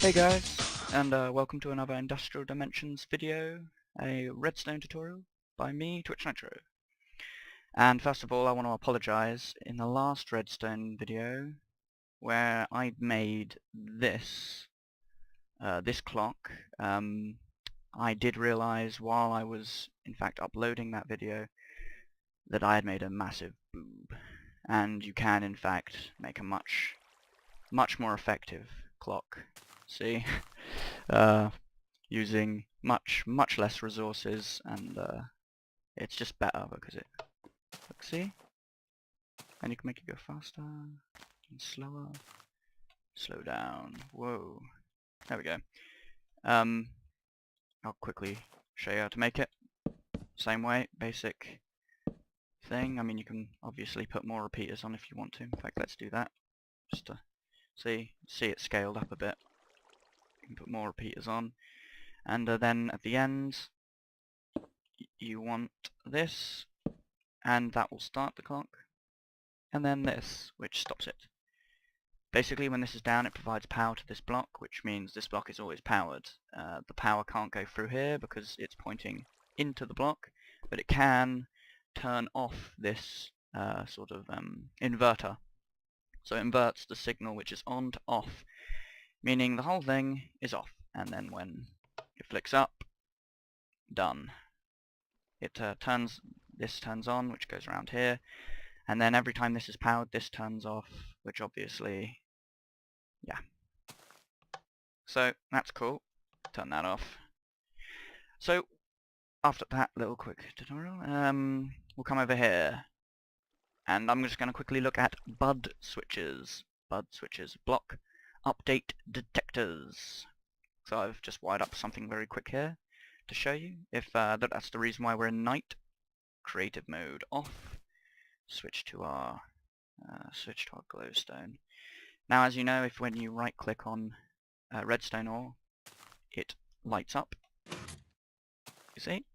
Hey guys, and welcome to another Industrial Dimensions video, a Redstone tutorial by me, Twitch Nitro. And first of all, I want to apologise. In the last Redstone video, where I made this clock, I did realise while I was in fact uploading that video that I had made a massive boob, and you can in fact make a much more effective clock. See, using much less resources, and it's just better because it. Look, see, and you can make it go faster and slower. Slow down. Whoa. There we go. I'll quickly show you how to make it. Same way, basic thing. I mean, you can obviously put more repeaters on if you want to. In fact, let's do that. Just to see it scaled up a bit. You can put more repeaters on, and then at the end you want this, and that will start the clock, and then this, which stops it. Basically, when this is down, it provides power to this block, which means this block is always powered. The power can't go through here because it's pointing into the block, but it can turn off this sort of inverter. So it inverts the signal which is on to off, meaning the whole thing is off, and then when it flicks up, done. It this turns on, which goes around here, and then every time this is powered, this turns off, which obviously, yeah. So that's cool. Turn that off. So after that little quick tutorial, we'll come over here, and I'm just going to quickly look at bud switches. Bud switches, block update detectors. So I've just wired up something very quick here to show you. If that's the reason why we're in night. Creative mode off. Switch to our glowstone. Now, as you know, if when you right click on redstone ore, it lights up. You see?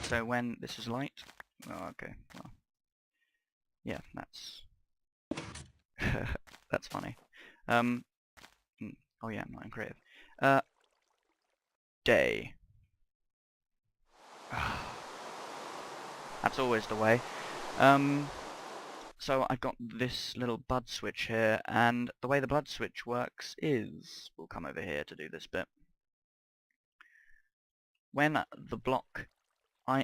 So when this is light, oh, okay, well, yeah, that's that's funny. Oh yeah, I'm not in creative. Day. That's always the way. So I've got this little bud switch here, and the way the bud switch works is, we'll come over here to do this bit. When the block,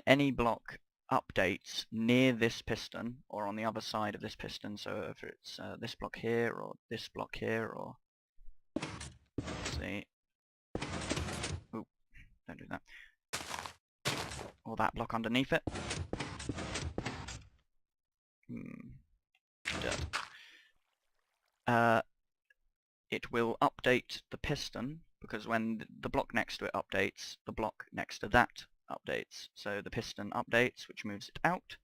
any block updates near this piston, or on the other side of this piston, so if it's this block here, or this block here, or, see, oop, don't do that, or that block underneath it, it will update the piston, because when the block next to it updates, the block next to that updates. So the piston updates, which moves it out,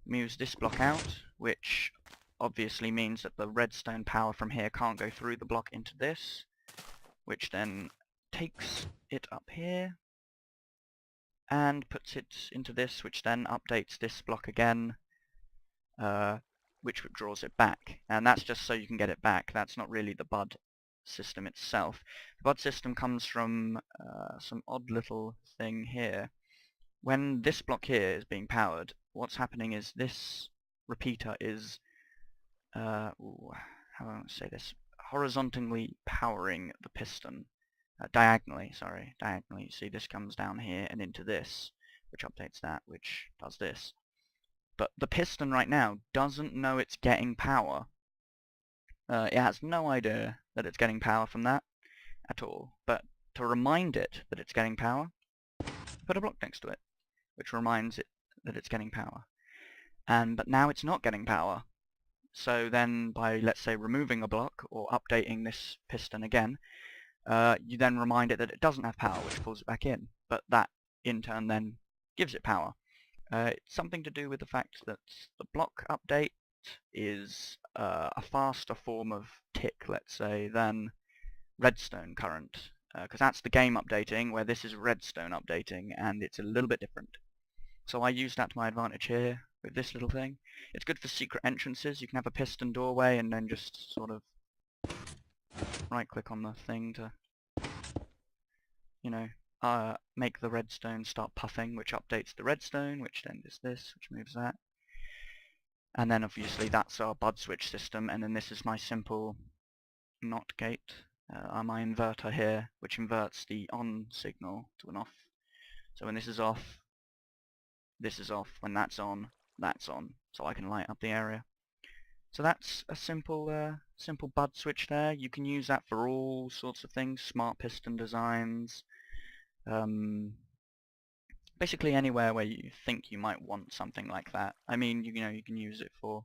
moves this block out, which obviously means that the redstone power from here can't go through the block into this, which then takes it up here and puts it into this, which then updates this block again, which draws it back. And that's just so you can get it back. That's not really the bud system itself. The bud system comes from some odd little thing here. When this block here is being powered, what's happening is this repeater is, how do I say this, horizontally powering the piston. Diagonally, you see this comes down here and into this, which updates that, which does this. But the piston right now doesn't know it's getting power. It has no idea that it's getting power from that at all. But to remind it that it's getting power, put a block next to it, which reminds it that it's getting power. But now it's not getting power. So then by, let's say, removing a block or updating this piston again, you then remind it that it doesn't have power, which pulls it back in. But that, in turn, then gives it power. It's something to do with the fact that the block update is a faster form of tick, let's say, than redstone current, because that's the game updating, where this is redstone updating, and it's a little bit different. So I use that to my advantage here with this little thing. It's good for secret entrances. You can have a piston doorway and then just sort of right click on the thing to, you know, make the redstone start puffing, which updates the redstone, which then does this, which moves that. And then obviously that's our bud switch system, and then this is my simple NOT gate, my inverter here, which inverts the on signal to an off. So when this is off, this is off. When that's on, so I can light up the area. So that's a simple simple bud switch there. You can use that for all sorts of things, smart piston designs, basically anywhere where you think you might want something like that. I mean, you know, you can use it for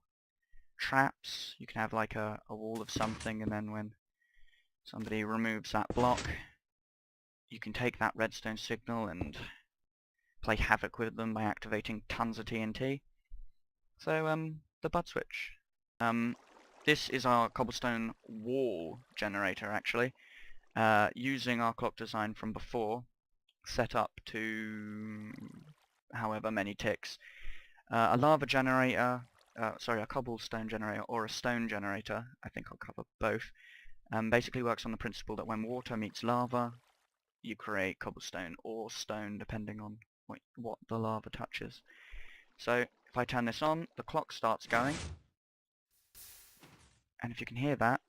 traps. You can have like a wall of something, and then when somebody removes that block, you can take that redstone signal and play havoc with them by activating tons of TNT. So the bud switch. This is our cobblestone wall generator actually, using our clock design from before, set up to however many ticks. A lava generator, sorry, a cobblestone generator or a stone generator, I think I'll cover both, basically works on the principle that when water meets lava, you create cobblestone or stone depending on what the lava touches. So if I turn this on, the clock starts going, and if you can hear that,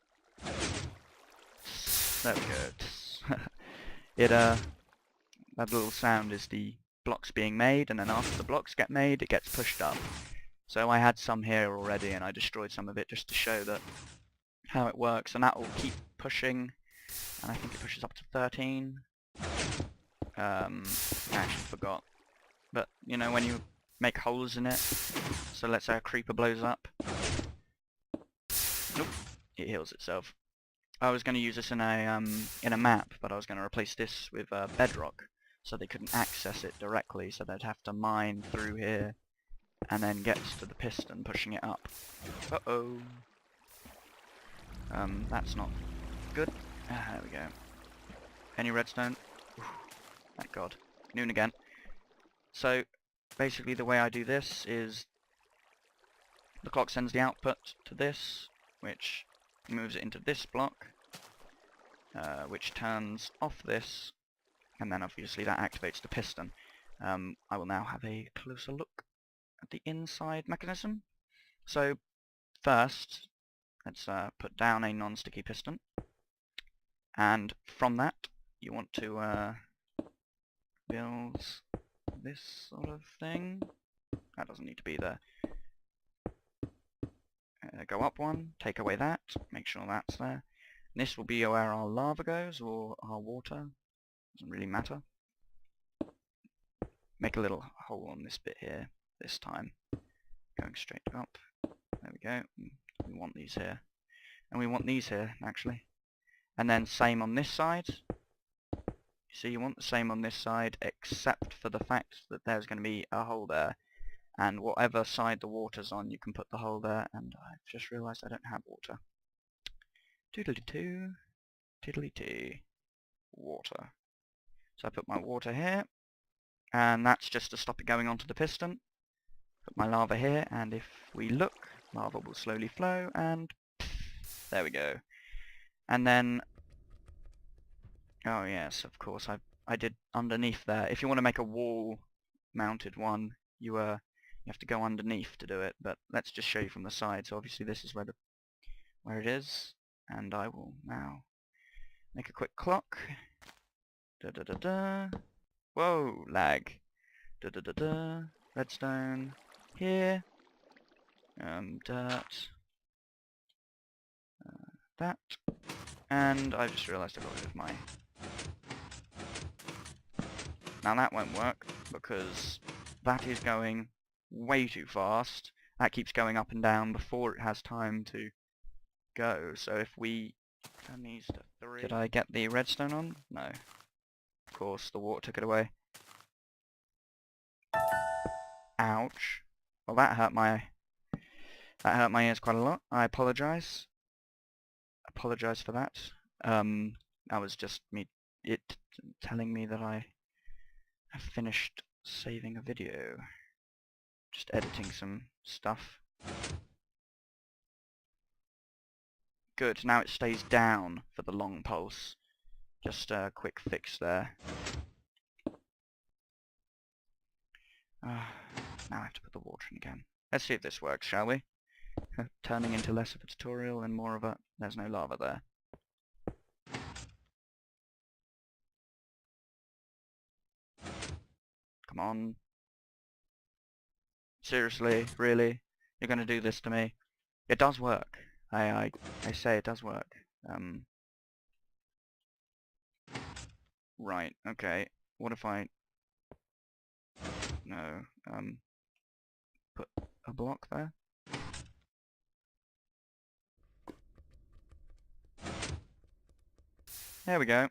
there we go. That little sound is the blocks being made, and then after the blocks get made, it gets pushed up. So I had some here already, and I destroyed some of it just to show that how it works, and that will keep pushing, and I think it pushes up to 13. I actually forgot, but you know, when you make holes in it, so let's say a creeper blows up, nope, it heals itself. I was going to use this in a map, but I was going to replace this with bedrock, so they couldn't access it directly, so they'd have to mine through here and then get to the piston pushing it up. Uh-oh. That's not good. There we go. Any redstone? Thank God. Noon again. So basically the way I do this is the clock sends the output to this, which moves it into this block, which turns off this, and then obviously that activates the piston. I will now have a closer look at the inside mechanism. So first, let's put down a non-sticky piston, and from that you want to build this sort of thing. That doesn't need to be there. Go up one, take away that, make sure that's there. And this will be where our lava goes, or our water, doesn't really matter. Make a little hole on this bit here, this time, going straight up. There we go. We want these here. And we want these here, actually. And then same on this side. So you want the same on this side, except for the fact that there's going to be a hole there. And whatever side the water's on, you can put the hole there. And I've just realised I don't have water. Toodly-doo, tiddly-tee, water. So I put my water here, and that's just to stop it going onto the piston. Put my lava here, and if we look, lava will slowly flow, and there we go. And then, oh yes, of course, I did underneath there. If you want to make a wall-mounted one, you have to go underneath to do it. But let's just show you from the side. So obviously this is where it is, and I will now make a quick clock. Da da da da. Whoa, lag. Da da da da. Redstone here. Dirt. That. And I just realised I got rid of my... Now that won't work, because that is going way too fast. That keeps going up and down before it has time to go. So if we turn these to 3... Did I get the redstone on? No. Of course, the water took it away. Ouch. Well, that hurt my ears quite a lot. I apologise. Apologise for that. That was just it telling me that I have finished saving a video. Just editing some stuff. good. Now it stays down for the long pulse. Just a quick fix there. Now I have to put the water in again. Let's see if this works, shall we? Turning into less of a tutorial and more of a... There's no lava there. Come on. Seriously? Really? You're gonna do this to me? It does work. I say it does work. Right, okay. What if I... No, put a block there? There we go.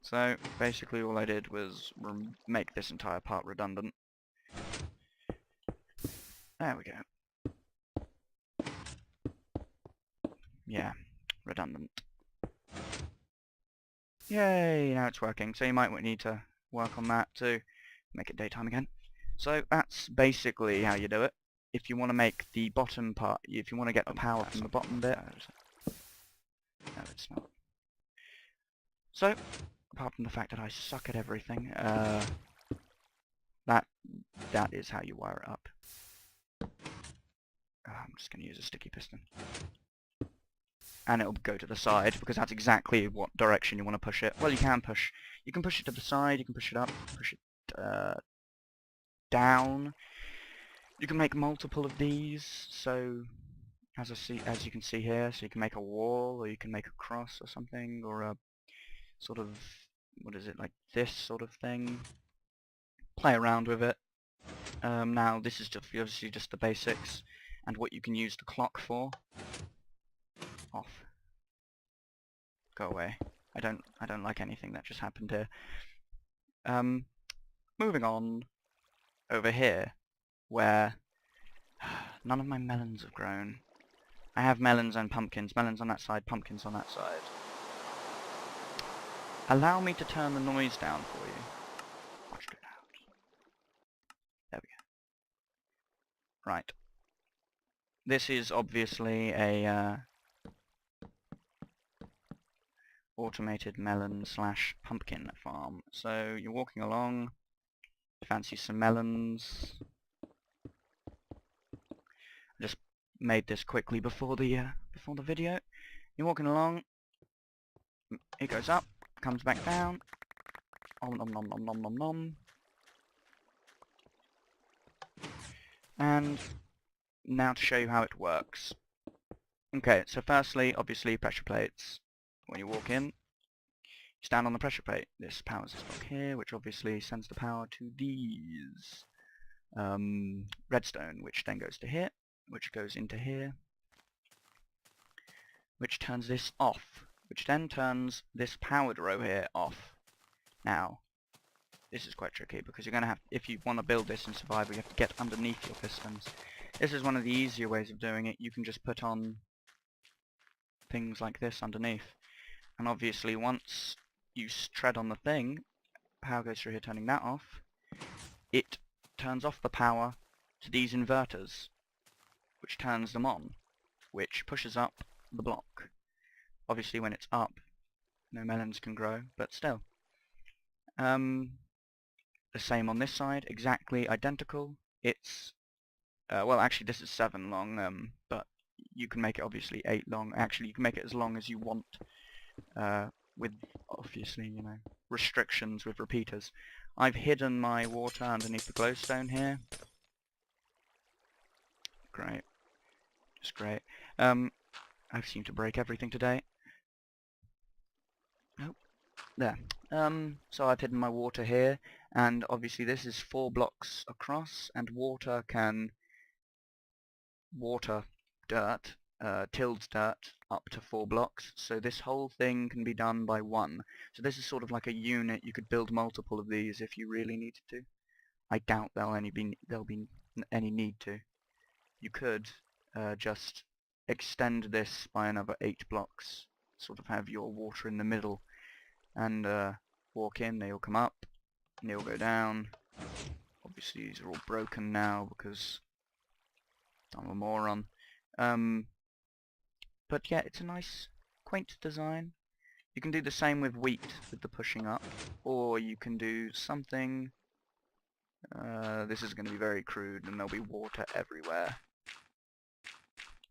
So, basically all I did was make this entire part redundant. There we go. Yeah, redundant. Yay, now it's working. So you might need to work on that to make it daytime again. So that's basically how you do it. If you want to make the bottom part, if you want to get the power from the bottom bit... No, it's not. So, apart from the fact that I suck at everything, that is how you wire it up. I'm just going to use a sticky piston. And it'll go to the side, because that's exactly what direction you want to push it. Well, you can push it to the side, you can push it up, push it down. You can make multiple of these, so as you can see here, so you can make a wall, or you can make a cross or something, or a sort of, what is it, like this sort of thing. Play around with it. Now this is just obviously just the basics, and what you can use the clock for. Off. Go away. I don't like anything that just happened here. Moving on over here, where none of my melons have grown. I have melons and pumpkins. Melons on that side, pumpkins on that side. Allow me to turn the noise down for you. Watch it out. There we go. Right. This is obviously a automated melon / pumpkin farm. So you're walking along, fancy some melons. I just made this quickly before the video. You're walking along, it goes up, comes back down. Om nom nom nom nom nom nom. And now to show you how it works. Okay, so firstly, obviously pressure plates. When you walk in, you stand on the pressure plate. This powers this block here, which obviously sends the power to these redstone, which then goes to here, which goes into here, which turns this off, which then turns this powered row here off. Now, this is quite tricky because you're going to have, if you want to build this in survival, you have to get underneath your pistons. This is one of the easier ways of doing it. You can just put on things like this underneath. And obviously once you tread on the thing, power goes through here turning that off, it turns off the power to these inverters, which turns them on, which pushes up the block. Obviously when it's up, no melons can grow, but still. The same on this side, exactly identical. It's, well actually this is 7 long, but you can make it obviously 8 long. Actually you can make it as long as you want. With obviously, you know, restrictions with repeaters. I've hidden my water underneath the glowstone here. Great. Just great. I seem to break everything today. Oh, there. So I've hidden my water here, and obviously this is 4 blocks across, and water can water dirt, tilled dirt, up to 4 blocks, so this whole thing can be done by 1. So this is sort of like a unit. You could build multiple of these if you really needed to. I doubt there'll be any need to. You could just extend this by another 8 blocks, sort of have your water in the middle, and walk in, they'll come up, and they'll go down. Obviously these are all broken now because I'm a moron. But yeah, it's a nice, quaint design. You can do the same with wheat, with the pushing up, or you can do something... this is going to be very crude, and there'll be water everywhere.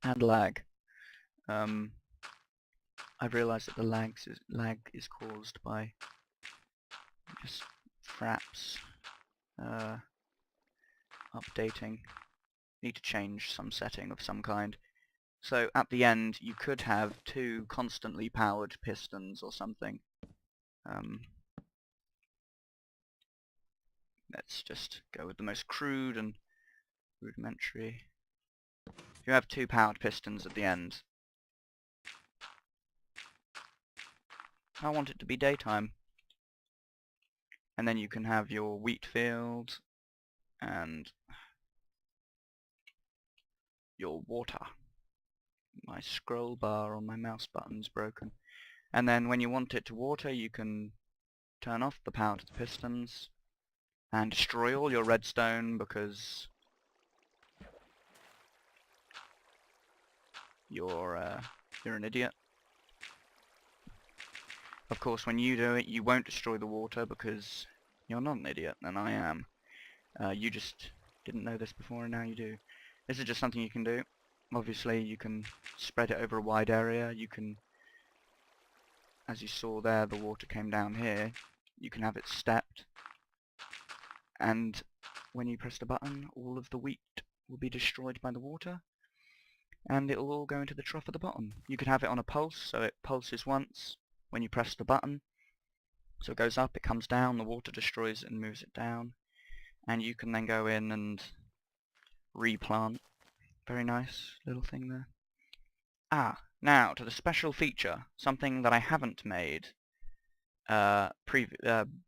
And lag. I've realised that the lag is caused by just fraps updating. Need to change some setting of some kind. So at the end you could have 2 constantly powered pistons or something. Let's just go with the most crude and rudimentary. If you have 2 powered pistons at the end, I want it to be daytime. And then you can have your wheat field and your water. My scroll bar on my mouse button's broken. And then when you want it to water, you can turn off the power to the pistons and destroy all your redstone because you're an idiot. Of course, when you do it, you won't destroy the water because you're not an idiot, and I am. You just didn't know this before, and now you do. This is just something you can do. Obviously, you can spread it over a wide area. You can, as you saw there, the water came down here. You can have it stepped, and when you press the button, all of the wheat will be destroyed by the water, and it will all go into the trough at the bottom. You could have it on a pulse, so it pulses once when you press the button. So it goes up, it comes down, the water destroys it and moves it down. And you can then go in and replant. Very nice little thing there. Now to the special feature, something that I haven't made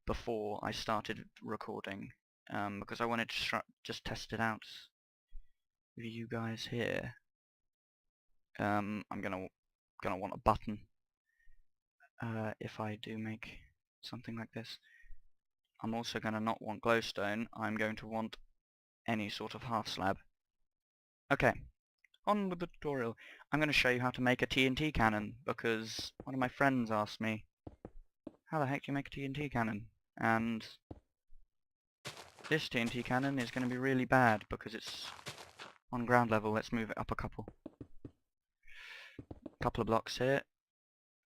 before I started recording, because I wanted to just test it out with you guys here. I'm gonna want a button if I do make something like this. I'm also gonna not want glowstone. I'm going to want any sort of half slab. Okay, on with the tutorial. I'm going to show you how to make a TNT cannon because one of my friends asked me, how the heck do you make a TNT cannon? And this TNT cannon is going to be really bad because it's on ground level. Let's move it up a couple of blocks here.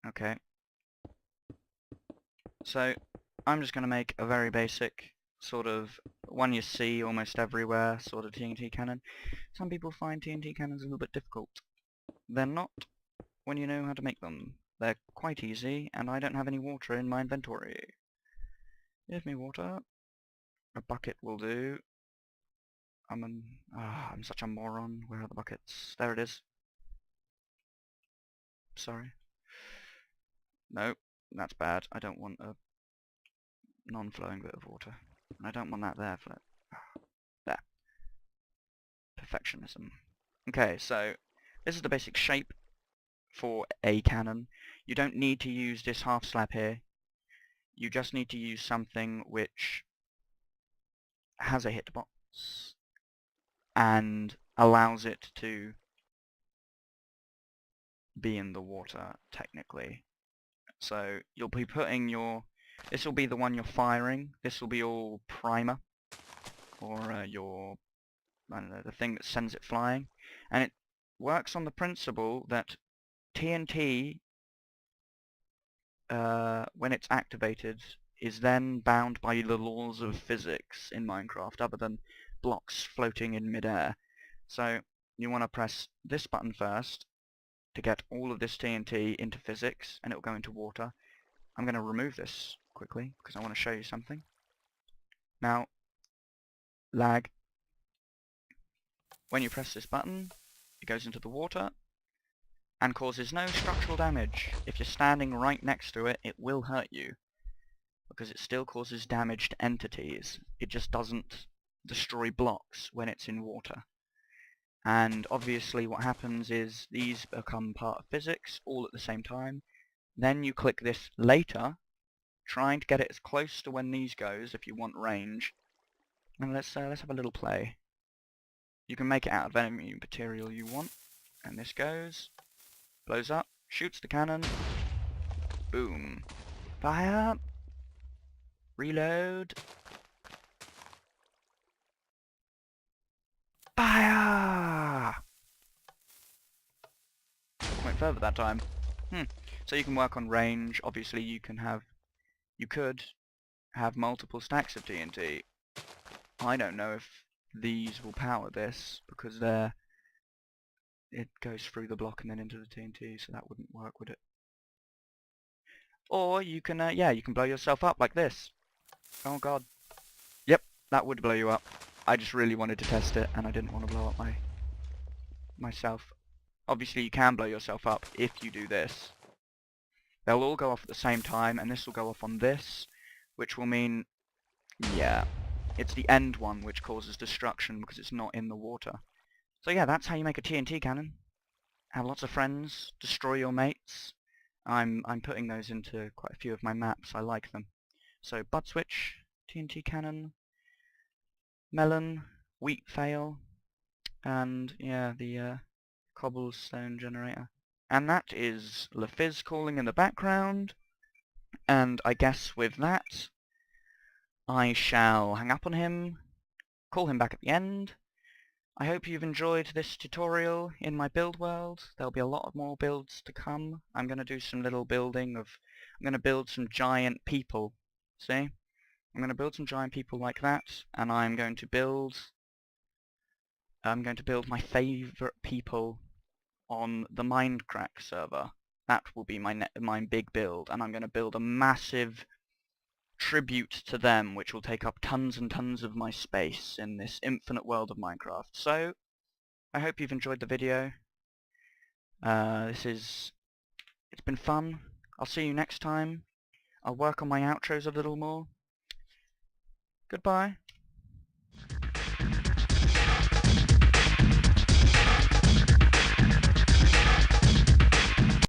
Okay. So I'm just going to make a very basic sort of one you see almost everywhere sort of TNT cannon. Some people find TNT cannons a little bit difficult. They're not when you know how to make them. They're quite easy, and I don't have any water in my inventory. Give me water. A bucket will do. I'm such a moron. Where are the buckets? There it is. Sorry. No, that's bad. I don't want a non-flowing bit of water. And I don't want that there. There. Perfectionism. Okay, so this is the basic shape for a cannon. You don't need to use this half slab here. You just need to use something which has a hitbox and allows it to be in the water, technically. So you'll be putting your... This will be the one you're firing. This will be your primer, or your... I don't know, the thing that sends it flying. And it works on the principle that TNT, when it's activated, is then bound by the laws of physics in Minecraft, other than blocks floating in midair. So you want to press this button first to get all of this TNT into physics, and it will go into water. I'm going to remove this quickly because I want to show you something. Now, lag. When you press this button, it goes into the water and causes no structural damage. If you're standing right next to it, it will hurt you because it still causes damage to entities. It just doesn't destroy blocks when it's in water. And obviously what happens is these become part of physics all at the same time. Then you click this later, trying to get it as close to when these goes if you want range. And let's have a little play. You can make it out of any material you want, and this goes, blows up, shoots the cannon, boom. Fire! Reload! Fire! Went further that time. So you can work on range. Obviously you could have multiple stacks of TNT. I don't know if these will power this because it goes through the block and then into the TNT, so that wouldn't work, would it? Or you can, you can blow yourself up like this. Oh god. Yep, that would blow you up. I just really wanted to test it, and I didn't want to blow up myself. Obviously you can blow yourself up if you do this. They'll all go off at the same time, and this will go off on this, which will mean, yeah, it's the end one which causes destruction because it's not in the water. So yeah, that's how you make a TNT cannon. Have lots of friends, destroy your mates. I'm putting those into quite a few of my maps. I like them. So Bud Switch, TNT Cannon, Melon, Wheat Fail, and yeah, the Cobblestone Generator. And that is LaFizz calling in the background. And I guess with that, I shall hang up on him, call him back at the end. I hope you've enjoyed this tutorial in my build world. There'll be a lot of more builds to come. I'm going to do some little building of... I'm going to build some giant people. See? I'm going to build some giant people like that, and I'm going to build my favourite people on the MineCraft server. That will be my big build, and I'm going to build a massive tribute to them, which will take up tons and tons of my space in this infinite world of Minecraft. So, I hope you've enjoyed the video. It's been fun. I'll see you next time. I'll work on my outros a little more. Goodbye.